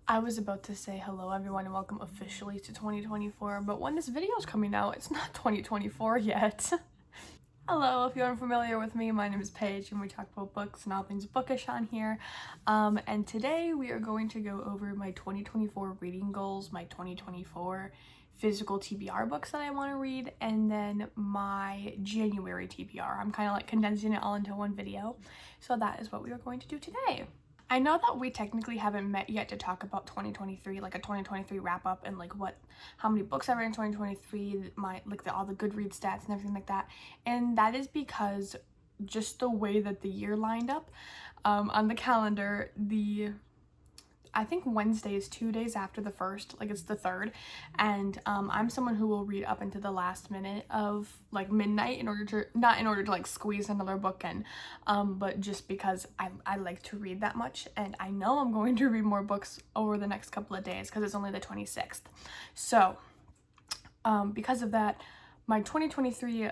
I was about to say hello everyone and welcome officially to 2024, but when this video is coming out, it's not 2024 yet. Hello, if you're unfamiliar with me, my name is Paige and we talk about books and all things bookish on here. And today we are going to go over my 2024 reading goals, my 2024 physical TBR books that I want to read, and then my January TBR. I'm kind of like condensing it all into one video. So that is what we are going to do today. I know that we technically haven't met yet to talk about 2023, like a 2023 wrap up and like how many books I read in 2023, all the Goodreads stats and everything like that. And that is because just the way that the year lined up on the calendar, I think Wednesday is 2 days after the first, like it's the 3rd, and I'm someone who will read up into the last minute of like midnight not in order to like squeeze another book in, but just because I like to read that much, and I know I'm going to read more books over the next couple of days because it's only the 26th. So because of that, my 2023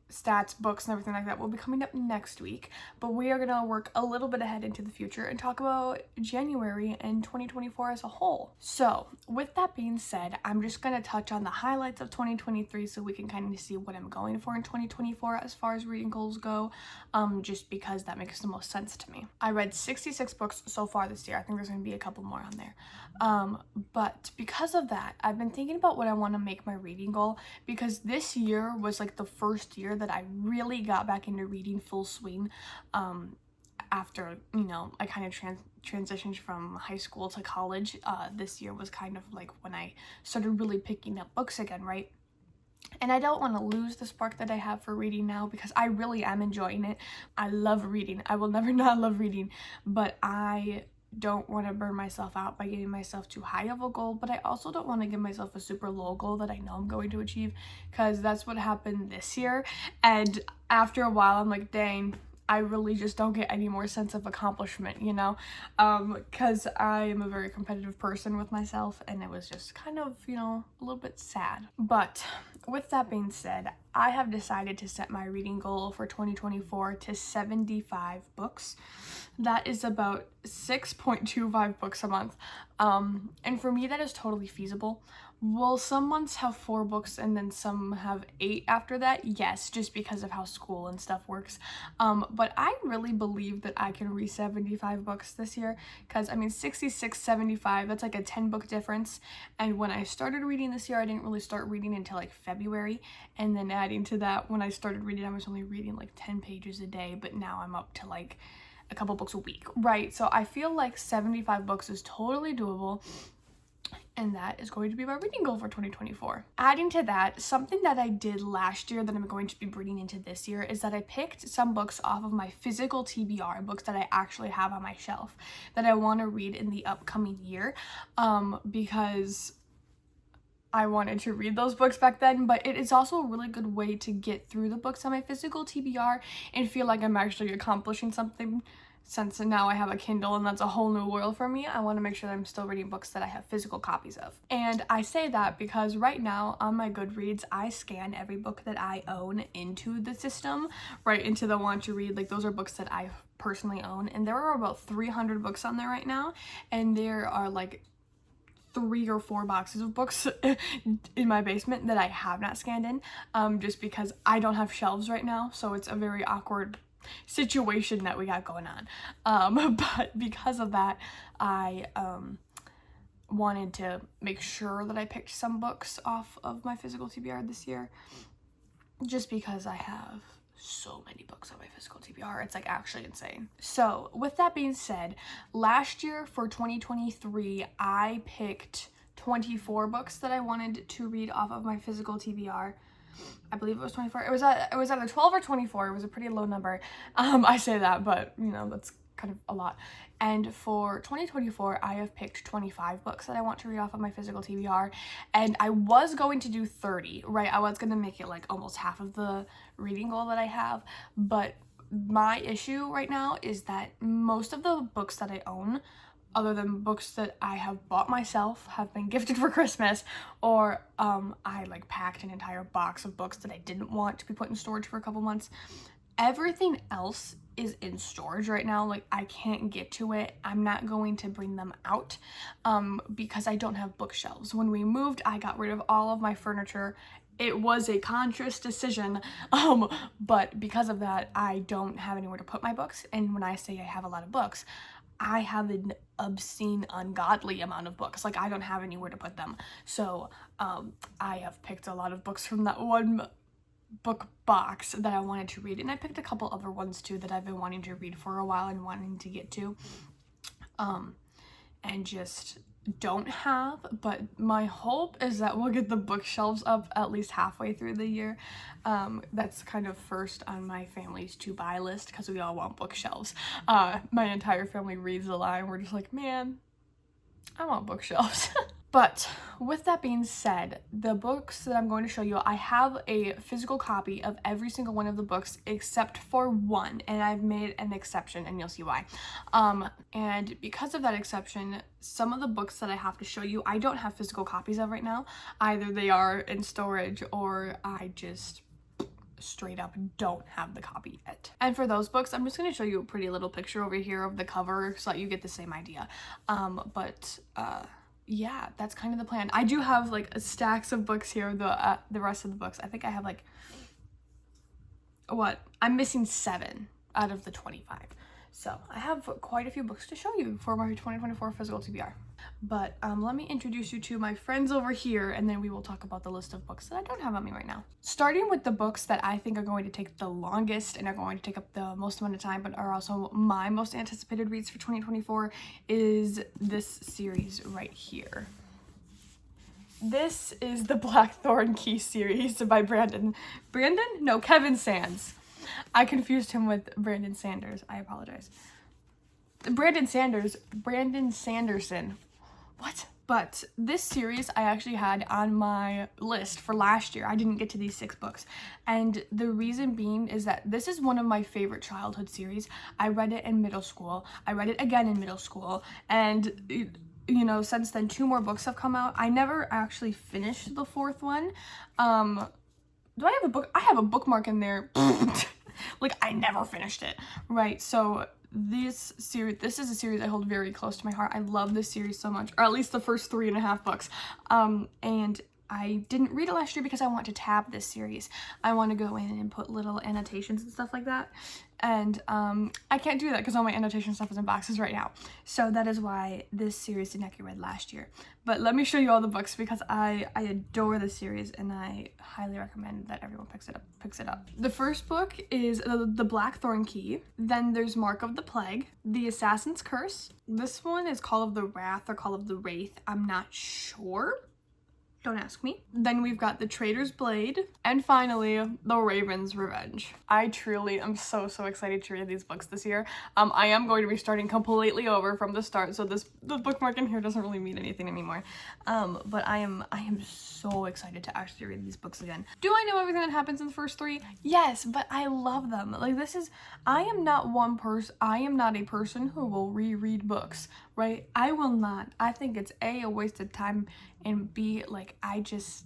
stats, books, and everything like that will be coming up next week, but we are gonna work a little bit ahead into the future and talk about January and 2024 as a whole. So with that being said, I'm just gonna touch on the highlights of 2023 so we can kind of see what I'm going for in 2024 as far as reading goals go, just because that makes the most sense to me. I read 66 books so far this year. I think there's gonna be a couple more on there, but because of that, I've been thinking about what I want to make my reading goal, because this year was like the first year that I really got back into reading full swing, after, I kind of transitioned from high school to college. This year was kind of like when I started really picking up books again, right? And I don't want to lose the spark that I have for reading now, because I really am enjoying it. I love reading. I will never not love reading, but I don't want to burn myself out by giving myself too high of a goal, but I also don't want to give myself a super low goal that I know I'm going to achieve, because that's what happened this year. And after a while, I'm like, dang, I really just don't get any more sense of accomplishment, because I am a very competitive person with myself, and it was just kind of, a little bit sad. But with that being said, I have decided to set my reading goal for 2024 to 75 books. That is about 6.25 books a month. And for me, that is totally feasible. Will some months have 4 books and then some have 8 after that? Yes, just because of how school and stuff works. But I really believe that I can read 75 books this year, because 66, 75, that's like a 10 book difference. And when I started reading this year, I didn't really start reading until like February. And then adding to that, when I started reading, I was only reading like 10 pages a day, but now I'm up to like a couple books a week, right? So I feel like 75 books is totally doable, and that is going to be my reading goal for 2024. Adding to that, something that I did last year that I'm going to be bringing into this year is that I picked some books off of my physical TBR, books that I actually have on my shelf that I want to read in the upcoming year, because I wanted to read those books back then, but it is also a really good way to get through the books on my physical TBR and feel like I'm actually accomplishing something. Since now I have a Kindle and that's a whole new world for me, I want to make sure that I'm still reading books that I have physical copies of. And I say that because right now on my Goodreads, I scan every book that I own into the system, right into the want to read. Like, those are books that I personally own, and there are about 300 books on there right now, and there are like 3 or 4 boxes of books in my basement that I have not scanned in, just because I don't have shelves right now, so it's a very awkward situation that we got going on. But because of that, I wanted to make sure that I picked some books off of my physical TBR this year, just because I have so many books on my physical TBR. It's like actually insane. So with that being said, last year for 2023, I picked 24 books that I wanted to read off of my physical TBR. I believe it was 24. It was either 12 or 24. It was a pretty low number. I say that, but that's kind of a lot. And for 2024, I have picked 25 books that I want to read off of my physical TBR, and I was going to do 30, right? I was going to make it like almost half of the reading goal that I have, but my issue right now is that most of the books that I own, other than books that I have bought myself, have been gifted for Christmas, or I like packed an entire box of books that I didn't want to be put in storage for a couple months. Everything else is in storage right now. Like, I can't get to it. I'm not going to bring them out because I don't have bookshelves. When we moved, I got rid of all of my furniture. It was a conscious decision, but because of that, I don't have anywhere to put my books. And when I say I have a lot of books, I have an obscene, ungodly amount of books. Like, I don't have anywhere to put them. So I have picked a lot of books from that one book box that I wanted to read, and I picked a couple other ones too that I've been wanting to read for a while and wanting to get to, and just don't have. But my hope is that we'll get the bookshelves up at least halfway through the year. That's kind of first on my family's to buy list, because we all want bookshelves. My entire family reads a lot, and we're just like, man, I want bookshelves. But with that being said, the books that I'm going to show you, I have a physical copy of every single one of the books except for one, and I've made an exception, and you'll see why. And because of that exception, some of the books that I have to show you, I don't have physical copies of right now. Either they are in storage, or I just straight up don't have the copy yet. And for those books, I'm just going to show you a pretty little picture over here of the cover so that you get the same idea. Yeah, that's kind of the plan. I do have like stacks of books here. The rest of the books, I think I have like, I'm missing 7 out of the 25. So I have quite a few books to show you for my 2024 physical TBR. But let me introduce you to my friends over here, and then we will talk about the list of books that I don't have on me right now. Starting with the books that I think are going to take the longest and are going to take up the most amount of time, but are also my most anticipated reads for 2024, is this series right here. This is the Blackthorn Key series by Kevin Sands. I confused him with Brandon Sanders. I apologize. Brandon Sanderson. What? But this series I actually had on my list for last year. I didn't get to these 6 books. And the reason being is that this is one of my favorite childhood series. I read it in middle school. I read it again in middle school. And you know, since then 2 more books have come out. I never actually finished the 4th one. Do I have a book? I have a bookmark in there. Like, I never finished it, right? So this is a series I hold very close to my heart. I love this series so much, or at least the first 3.5 books. And I didn't read it last year because I want to tab this series. I want to go in and put little annotations and stuff like that. And I can't do that because all my annotation stuff is in boxes right now. So that is why this series did not get read last year. But let me show you all the books because I adore this series, and I highly recommend that everyone picks it up. The first book is the Blackthorn Key. Then there's Mark of the Plague, The Assassin's Curse. This one is Call of the Wrath or Call of the Wraith. I'm not sure. Don't ask me. Then we've got The Traitor's Blade, and finally, The Raven's Revenge. I truly am so excited to read these books this year. I am going to be starting completely over from the start, so the bookmark in here doesn't really mean anything anymore. But I am so excited to actually read these books again. Do I know everything that happens in the first 3? Yes, but I love them. Like, I am not a person who will reread books, right? I will not. I think it's A, a waste of time, and B, like, I just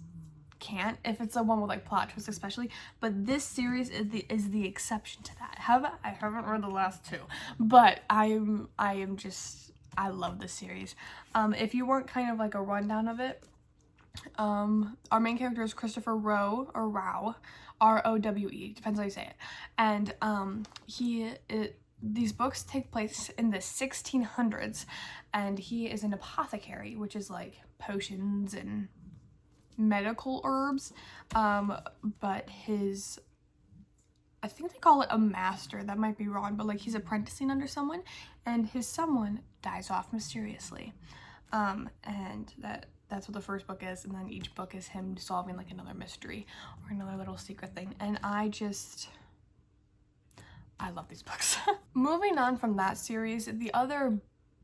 can't if it's the one with like plot twists especially. But this series is the exception to that. I haven't read the last 2, but I love this series. If you want kind of like a rundown of it, our main character is Christopher Rowe, or Rowe, R-O-W-E, depends how you say it. And these books take place in the 1600s, and he is an apothecary, which is like potions and medical herbs. But I think they call it a master, that might be wrong, but like he's apprenticing under someone, and his someone dies off mysteriously. And that's what the first book is, and then each book is him solving like another mystery or another little secret thing. And I love these books. Moving on from that series, the other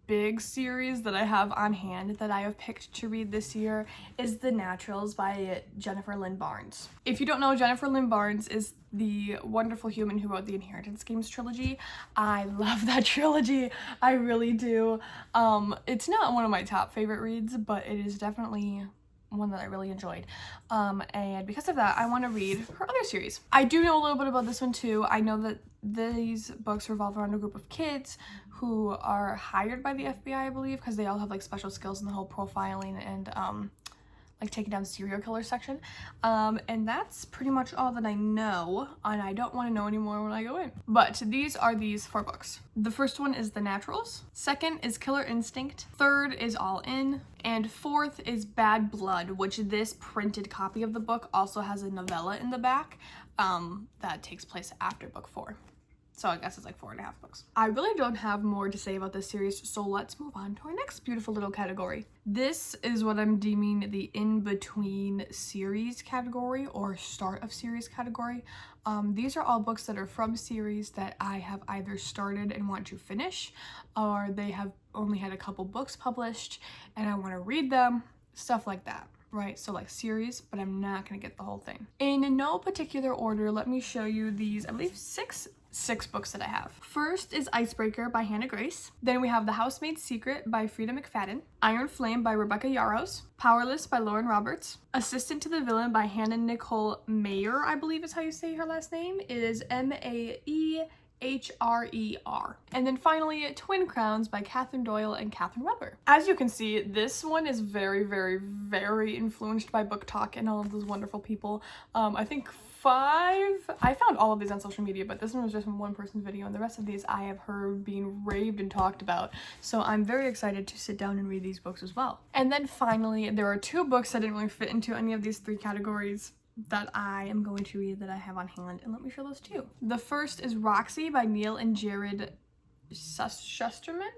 big series that I have on hand that I have picked to read this year is The Naturals by Jennifer Lynn Barnes. If you don't know, Jennifer Lynn Barnes is the wonderful human who wrote the Inheritance Games trilogy. I love that trilogy. I really do. It's not one of my top favorite reads, but it is definitely one that I really enjoyed. And because of that, I want to read her other series. I do know a little bit about this one too. I know that these books revolve around a group of kids who are hired by the FBI, I believe, because they all have like special skills in the whole profiling and like taking down serial killer section. And that's pretty much all that I know, and I don't want to know anymore when I go in. But these are these 4 books. The first one is The Naturals. Second is Killer Instinct. Third is All In. And fourth is Bad Blood, which this printed copy of the book also has a novella in the back that takes place after book 4. So I guess it's like 4.5 books. I really don't have more to say about this series, so let's move on to our next beautiful little category. This is what I'm deeming the in-between series category or start of series category. These are all books that are from series that I have either started and want to finish, or they have only had a couple books published and I want to read them, stuff like that. Right, so like series, but I'm not gonna get the whole thing. In no particular order, let me show you these, I believe six books that I have. First is Icebreaker by Hannah Grace. Then we have The Housemaid's Secret by Frida McFadden. Iron Flame by Rebecca Yarros. Powerless by Lauren Roberts. Assistant to the Villain by Hannah Nicole Mayer, I believe is how you say her last name. It is Maehrer. And then finally, Twin Crowns by Catherine Doyle and Catherine Weber. As you can see, this one is very, very, very influenced by Book Talk and all of those wonderful people. I think 5, I found all of these on social media, but this one was just from one person's video, and the rest of these I have heard being raved and talked about. So I'm very excited to sit down and read these books as well. And then finally, there are 2 books that didn't really fit into any of these 3 categories that I am going to read that I have on hand, and let me show those to you. The first is Roxy by Neil and Jared Shusterman,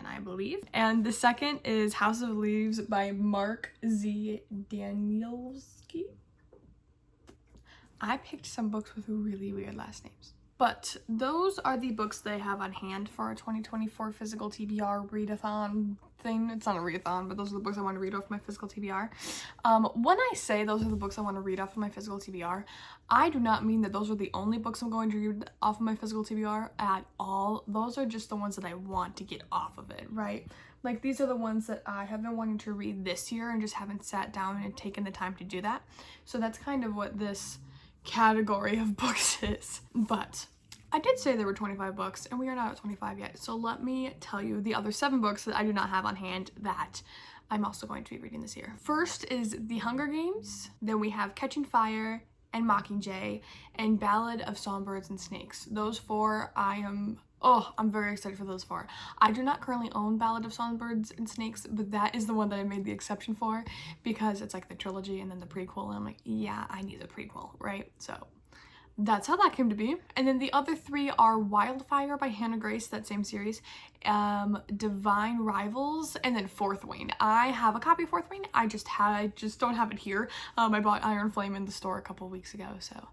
I believe. And the second is House of Leaves by Mark Z. Danielski. I picked some books with really weird last names. But those are the books that I have on hand for our 2024 physical TBR readathon thing. It's not a readathon, but those are the books I want to read off my physical TBR. When I say those are the books I want to read off of my physical TBR, I do not mean that those are the only books I'm going to read off of my physical TBR at all. Those are just the ones that I want to get off of it, right? Like, these are the ones that I have been wanting to read this year and just haven't sat down and taken the time to do that. So that's kind of what this category of books is. But I did say there were 25 books, and we are not at 25 yet, so let me tell you the other 7 books that I do not have on hand that I'm also going to be reading this year. First is The Hunger Games, then we have Catching Fire and Mockingjay, and Ballad of Songbirds and Snakes. Those 4 I'm very excited for those 4. I do not currently own Ballad of Songbirds and Snakes, but that is the one that I made the exception for because it's like the trilogy and then the prequel, and I'm like, yeah, I need the prequel, right? So that's how that came to be. And then the other 3 are Wildfire by Hannah Grace, that same series, Divine Rivals, and then Fourth Wing. I have a copy of Fourth Wing. I just don't have it here. I bought Iron Flame in the store a couple weeks ago, so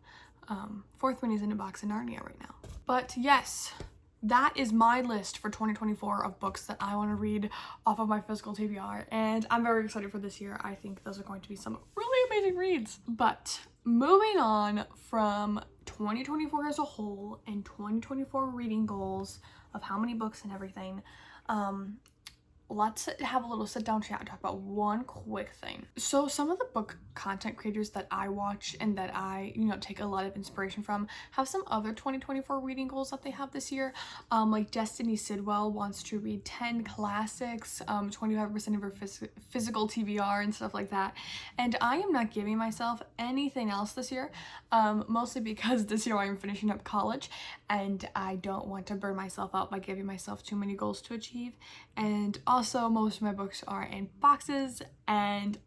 Fourth Wing is in a box in Narnia right now. But yes, that is my list for 2024 of books that I want to read off of my physical TBR, and I'm very excited for this year. I think those are going to be some really amazing reads. But moving on from 2024 as a whole and 2024 reading goals of how many books and everything, let's have a little sit down chat and talk about one quick thing. So some of the book content creators that I watch and that I, take a lot of inspiration from have some other 2024 reading goals that they have this year. Like Destiny Sidwell wants to read 10 classics, 25% of her physical TBR and stuff like that. And I am not giving myself anything else this year, mostly because this year I'm finishing up college and I don't want to burn myself out by giving myself too many goals to achieve. And also, most of my books are in boxes, and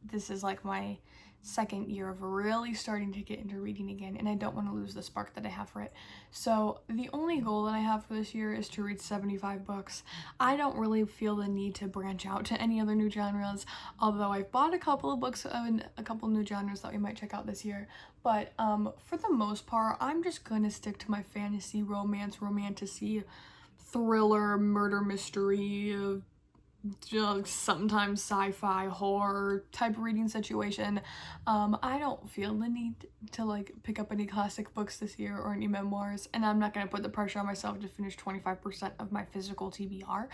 this is like my second year of really starting to get into reading again, and I don't want to lose the spark that I have for it. So the only goal that I have for this year is to read 75 books. I don't really feel the need to branch out to any other new genres, although I've bought a couple of books and a couple new genres that we might check out this year. But for the most part, I'm just going to stick to my fantasy, romance, romantasy, thriller, murder mystery, sometimes sci-fi horror type reading situation. I don't feel the need to like pick up any classic books this year or any memoirs, and I'm not going to put the pressure on myself to finish 25% of my physical TBR,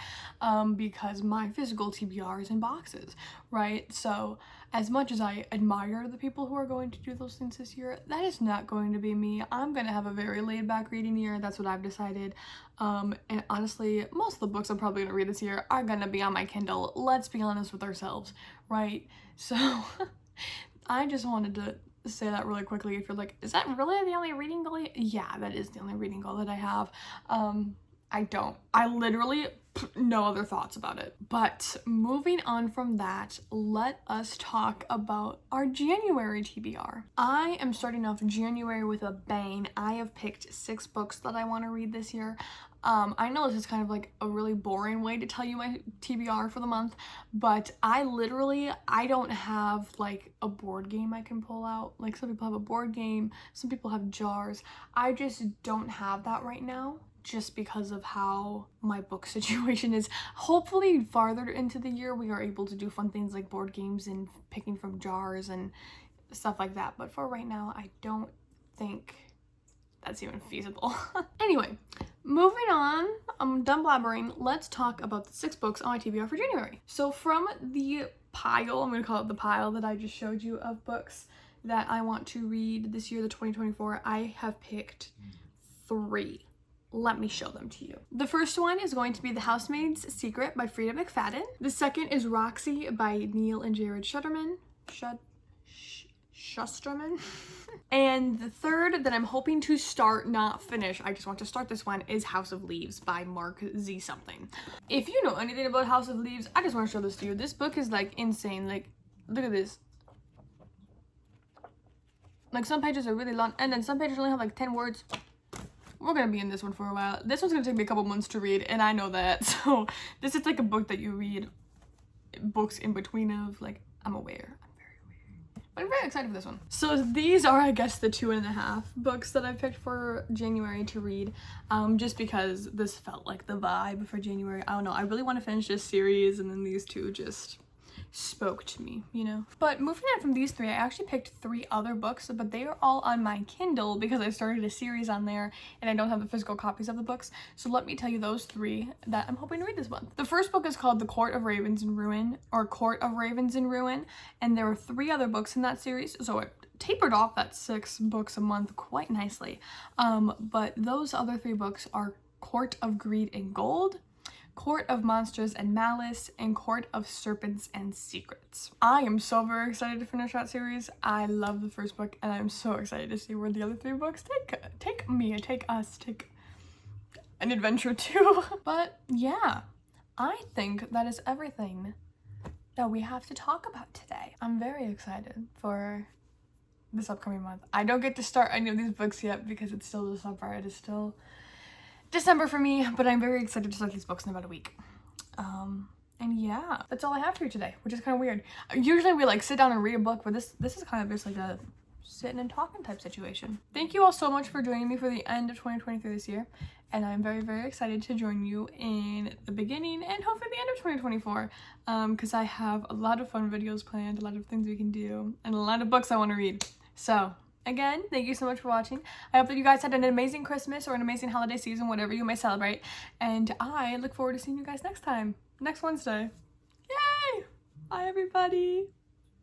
because my physical TBR is in boxes, right? So as much as I admire the people who are going to do those things this year, that is not going to be me. I'm going to have a very laid back reading year. That's what I've decided. And honestly, most of the books I'm probably going to read this year are going to be on my Kindle. Let's be honest with ourselves, right? So I just wanted to say that really quickly. If you're like, is that really the only reading goal? Yeah, that is the only reading goal that I have. I literally no other thoughts about it. But moving on from that, let us talk about our January TBR. I am starting off January with a bang. I have picked 6 books that I want to read this year. I know this is kind of like a really boring way to tell you my TBR for the month, but I don't have like a board game I can pull out. Like some people have a board game, some people have jars. I just don't have that right now, just because of how my book situation is. Hopefully farther into the year we are able to do fun things like board games and picking from jars and stuff like that, but for right now I don't think that's even feasible. Anyway, moving on, I'm done blabbering. Let's talk about the 6 books on my TBR for January. So from the pile, I'm gonna call it the pile that I just showed you of books that I want to read this year, the 2024, I have picked 3. Let me show them to you. The first one is going to be The Housemaid's Secret by Frida McFadden. The second is Roxy by Neil and Jared Shusterman. Shusterman. And the third that I'm hoping to start, not finish, I just want to start this one, is House of Leaves by Mark Z something. If you know anything about House of Leaves, I just want to show this to you. This book is like insane. Like, look at this. Like some pages are really long, and then some pages only have like 10 words. We're gonna be in this one for a while. This one's gonna take me a couple months to read, and I know that. So this is like a book that you read books in between of. Like, I'm aware. I'm very aware. But I'm very excited for this one. So these are, I guess, the 2.5 books that I picked for January to read. Just because this felt like the vibe for January. I don't know. I really want to finish this series, and then these two just spoke to me, you know. But moving on from these 3, I actually picked 3 other books, but they are all on my Kindle because I started a series on there and I don't have the physical copies of the books. So let me tell you those 3 that I'm hoping to read this month. The first book is called The Court of Ravens in Ruin, or Court of Ravens in Ruin, and there are 3 other books in that series, so it tapered off that 6 books a month quite nicely. But those other 3 books are Court of Greed and Gold, Court of Monsters and Malice, and Court of Serpents and Secrets. I am so very excited to finish that series. I love the first book, and I'm so excited to see where the other 3 books take an adventure too. But yeah, I think that is everything that we have to talk about today. I'm very excited for this upcoming month. I don't get to start any of these books yet because it's still December. It is still December for me, but I'm very excited to start these books in about a week. And yeah, that's all I have for you today, which is kind of weird. Usually we like sit down and read a book, but this is kind of just like a sitting and talking type situation. Thank you all so much for joining me for the end of 2023 this year, and I'm very, very excited to join you in the beginning and hopefully the end of 2024, because I have a lot of fun videos planned, a lot of things we can do, and a lot of books I want to read. So again, thank you so much for watching. I hope that you guys had an amazing Christmas or an amazing holiday season, whatever you may celebrate. And I look forward to seeing you guys next time, next Wednesday. Yay! Bye, everybody.